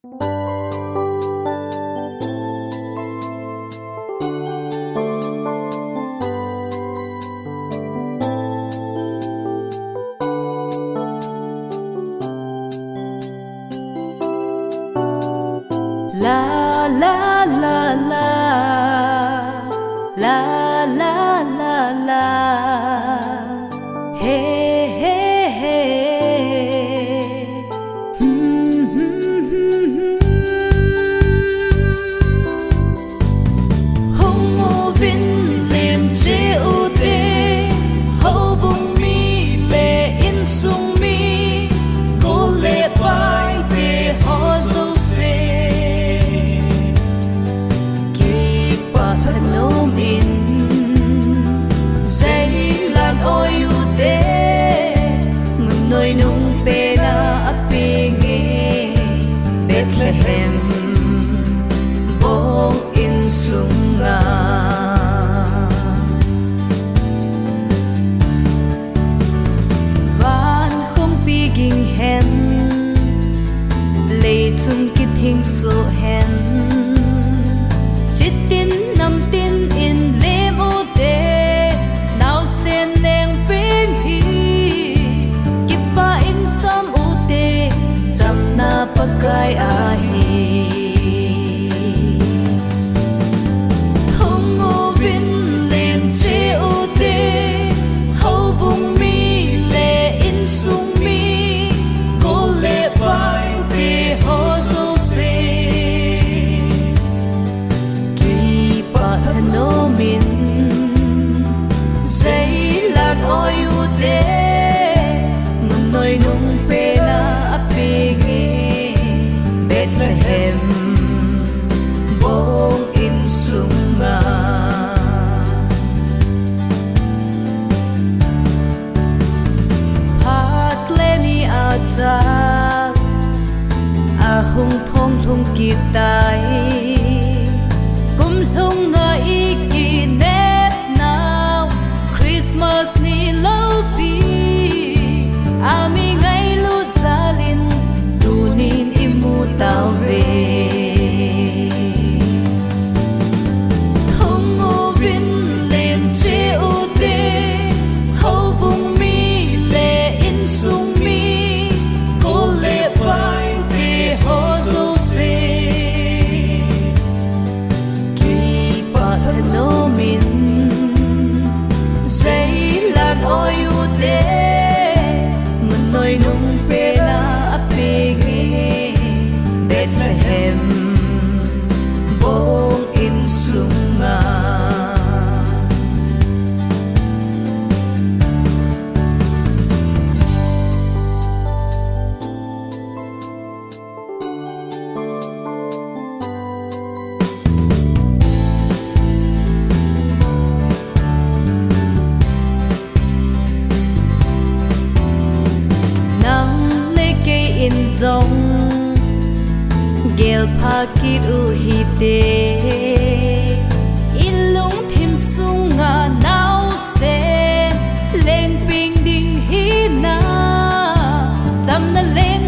La la la la la la la la hey hey hey hong mô vin lem che u te hậu bung mi le in sung mi cô le pai te ho zo se nôm in dây lan ôi u tế ngừng nôi nung pe na api nghe Bethlehem bong in sung nga van không pi ging hen lệ chung kít hình so hen chít tin nằm tin in lem ô tê nào sen leng peng hi kipa in sam ô tê cham na pakai a hi hong ô vin lem che ô tê hậu bung mi le in sung mi cô le pai tê ho zo se nô min dây lan ôi u tế ngân nôi nung pe na api nghe Bethlehem bong in sung nga hát lên ni a cha a hung thong thung ki tai kum lung nga iki nep now Christmas ni lo pi ami ngai lu zalin tunin imu tao ve hong o vin len che u te hậu bung mi le in sung mi cô le pai te ho zo se nô min dây lan ôi u tế ngân nôi nung pe na api nghe Bethlehem bong in sung nga in dòng gel pha kit u hi te in lung thim sung nga nau se leng ping ding hi na cham na leng